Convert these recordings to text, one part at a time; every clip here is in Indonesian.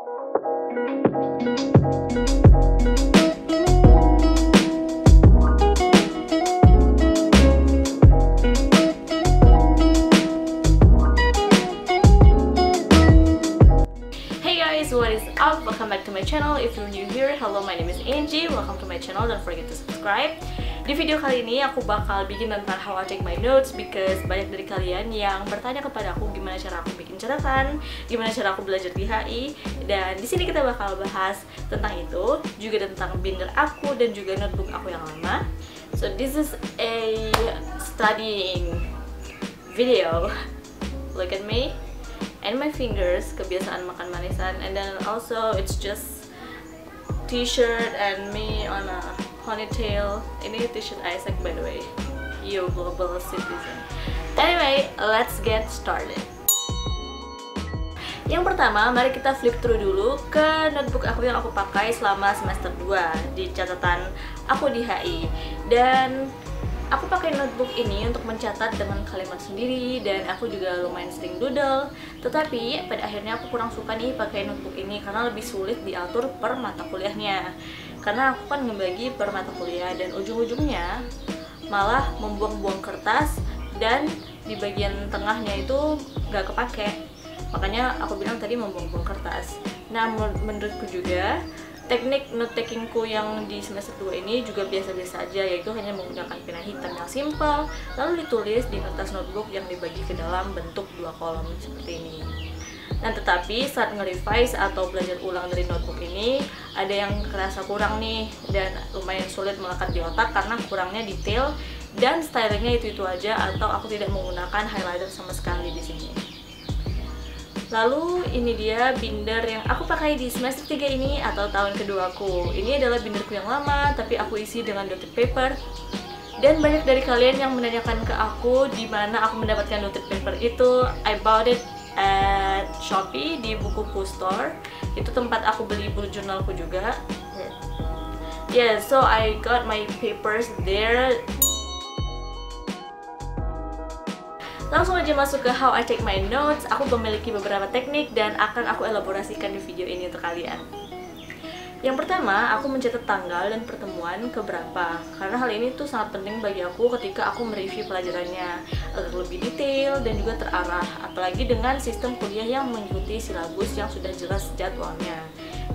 What is up? Welcome back to my channel. If you're new here, hello, my name is Angie. Welcome to my channel. Don't forget to subscribe. Di video kali ini aku bakal bikin tentang how I take my notes, because banyak dari kalian yang bertanya kepada aku gimana cara aku bikin catatan, gimana cara aku belajar di HI, dan di sini kita bakal bahas tentang itu, juga tentang binder aku dan juga notebook aku yang lama. So this is a studying video. Look at me and my fingers, kebiasaan makan manisan, and then also it's just t-shirt and me on a ponytail. Ini t-shirt Isaac, by the way. You global citizen. Anyway, let's get started. Yang pertama, mari kita flip through dulu ke notebook aku yang aku pakai selama semester 2 di catatan aku di HI. Dan aku pakai notebook ini untuk mencatat dengan kalimat sendiri, dan aku juga lumayan sering doodle. Tetapi pada akhirnya aku kurang suka nih pakai notebook ini karena lebih sulit diatur per mata kuliahnya. Karena aku kan ngebagi per mata kuliah dan ujung-ujungnya malah membuang-buang kertas, dan di bagian tengahnya itu gak kepake. Makanya aku bilang tadi membuang-buang kertas. Nah, menurutku juga teknik note takingku yang di semester 2 ini juga biasa-biasa aja, yaitu hanya menggunakan pena hitam yang simple, lalu ditulis di kertas notebook yang dibagi ke dalam bentuk 2 kolom seperti ini. Nah, tetapi saat nge-revise atau belajar ulang dari notebook ini, ada yang kerasa kurang nih, dan lumayan sulit melekat di otak karena kurangnya detail dan stylingnya itu-itu aja, atau aku tidak menggunakan highlighter sama sekali di sini. Lalu ini dia binder yang aku pakai di semester 3 ini atau tahun kedua aku. Ini adalah binderku yang lama, tapi aku isi dengan dotted paper. Dan banyak dari kalian yang menanyakan ke aku di mana aku mendapatkan dotted paper itu. I bought it at Shopee di Bukuku Store. Itu tempat aku beli bullet journalku juga. Yeah, so I got my papers there. Langsung aja masuk ke how I take my notes. Aku memiliki beberapa teknik dan akan aku elaborasikan di video ini untuk kalian. Yang pertama, aku mencatat tanggal dan pertemuan keberapa, karena hal ini tuh sangat penting bagi aku ketika aku mereview pelajarannya agar lebih detail dan juga terarah, apalagi dengan sistem kuliah yang mengikuti silabus yang sudah jelas jadwalnya,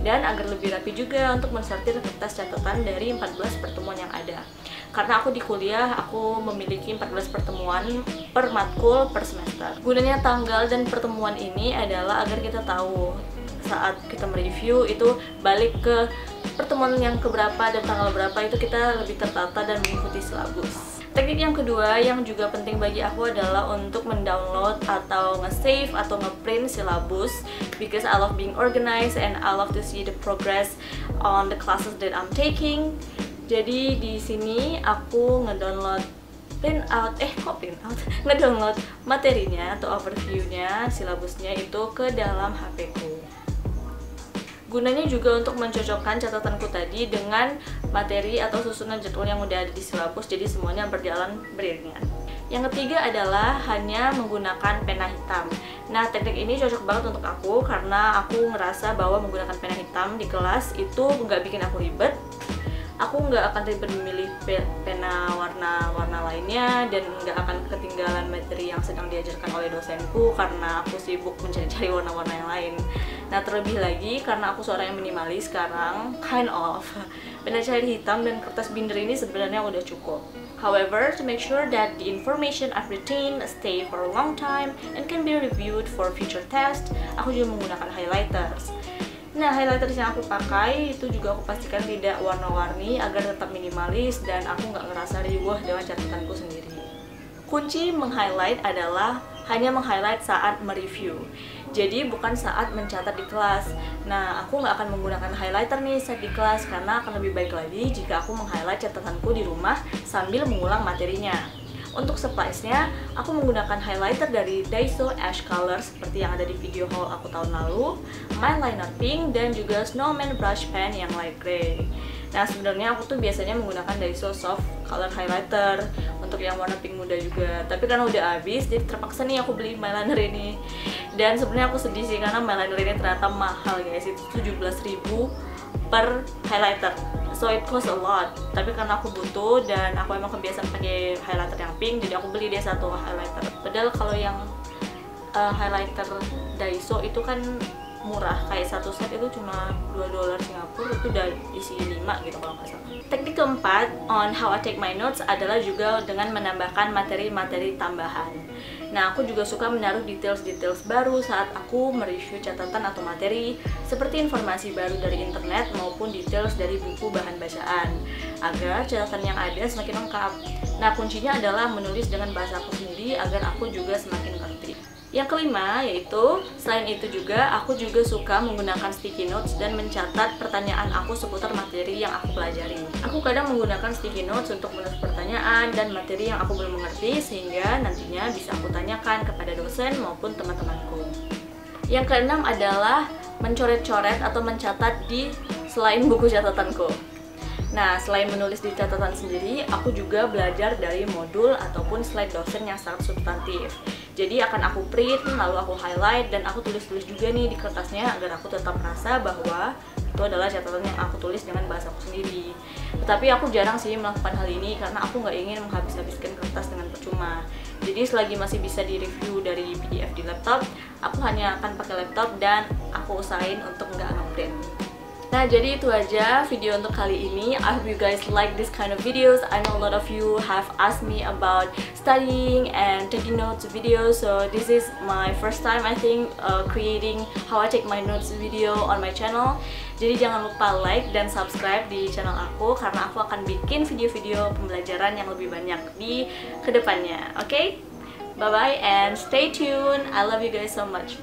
dan agar lebih rapi juga untuk mensortir kertas catatan dari 14 pertemuan yang ada. Karena aku di kuliah, aku memiliki 14 pertemuan per matkul per semester. Gunanya tanggal dan pertemuan ini adalah agar kita tahu saat kita mereview itu balik ke pertemuan yang keberapa dan tanggal berapa, itu kita lebih tertata dan mengikuti silabus. Teknik yang kedua yang juga penting bagi aku adalah untuk mendownload atau nge-save atau nge-print silabus, because I love being organized and I love to see the progress on the classes that I'm taking. Jadi di sini aku ngedownload ngedownload materinya atau overviewnya, silabusnya itu ke dalam HP ku. Gunanya juga untuk mencocokkan catatanku tadi dengan materi atau susunan jadwal yang udah ada di silabus, jadi semuanya berjalan beriringan. Yang ketiga adalah hanya menggunakan pena hitam. Nah, teknik ini cocok banget untuk aku karena aku ngerasa bahwa menggunakan pena hitam di kelas itu nggak bikin aku ribet. Aku nggak akan ribet memilih pena warna-warna lainnya, dan nggak akan ketinggalan materi yang sedang diajarkan oleh dosenku karena aku sibuk mencari-cari warna-warna yang lain. Nah, terlebih lagi karena aku seorang yang minimalis sekarang, pena cair hitam dan kertas binder ini sebenarnya udah cukup. However, to make sure that the information I've retained stay for a long time and can be reviewed for future tests, aku juga menggunakan highlighters. Nah, highlighters yang aku pakai itu juga aku pastikan tidak warna-warni agar tetap minimalis dan aku nggak ngerasa riuh dengan catatanku sendiri. Kunci meng-highlight adalah hanya meng-highlight saat mereview, jadi bukan saat mencatat di kelas. Nah, aku nggak akan menggunakan highlighter nih saat di kelas karena akan lebih baik lagi jika aku meng-highlight catatanku di rumah sambil mengulang materinya. Untuk supplies-nya, aku menggunakan highlighter dari Daiso Ash Color seperti yang ada di video haul aku tahun lalu, eyeliner pink, dan juga snowman brush pen yang light gray. Nah, sebenarnya aku tuh biasanya menggunakan Daiso Soft Color Highlighter untuk yang warna pink muda juga. Tapi karena udah habis, jadi terpaksa nih aku beli eyeliner ini. Dan sebenarnya aku sedih sih karena eyeliner ini ternyata mahal guys, itu 17.000 per highlighter. So it cost a lot. Tapi karena aku butuh dan aku emang kebiasaan pakai highlighter yang pink, jadi aku beli dia satu highlighter. Padahal kalau yang highlighter Daiso itu kan murah, kayak satu set itu cuma $2 Singapura, itu udah isi 5 gitu kalau nggak salah. Teknik keempat on how I take my notes adalah juga dengan menambahkan materi-materi tambahan. Nah, aku juga suka menaruh details-details baru saat aku mereview catatan atau materi, seperti informasi baru dari internet maupun details dari buku bahan bacaan, agar catatan yang ada semakin lengkap. Nah, kuncinya adalah menulis dengan bahasa aku sendiri agar aku juga semakin ngerti. Yang kelima yaitu, selain itu juga aku juga suka menggunakan sticky notes dan mencatat pertanyaan aku seputar materi yang aku pelajari. Aku kadang menggunakan sticky notes untuk menulis pertanyaan dan materi yang aku belum mengerti sehingga nantinya bisa aku tanyakan kepada dosen maupun teman-temanku. Yang keenam adalah mencoret-coret atau mencatat di selain buku catatanku. Nah, selain menulis di catatan sendiri, aku juga belajar dari modul ataupun slide dosen yang sangat substantif. Jadi akan aku print, lalu aku highlight, dan aku tulis-tulis juga nih di kertasnya agar aku tetap merasa bahwa itu adalah catatan yang aku tulis dengan bahasa aku sendiri. Tetapi aku jarang sih melakukan hal ini karena aku nggak ingin menghabis-habiskan kertas dengan percuma. Jadi selagi masih bisa di-review dari PDF di laptop, aku hanya akan pakai laptop dan aku usahain untuk nggak nge-print. Nah, jadi itu aja video untuk kali ini. I hope you guys like this kind of videos. I know a lot of you have asked me about studying and taking notes videos. So this is my first time I think creating how I take my notes video on my channel. Jadi jangan lupa like dan subscribe di channel aku karena aku akan bikin video-video pembelajaran yang lebih banyak di kedepannya. Oke? Bye bye and stay tuned. I love you guys so much.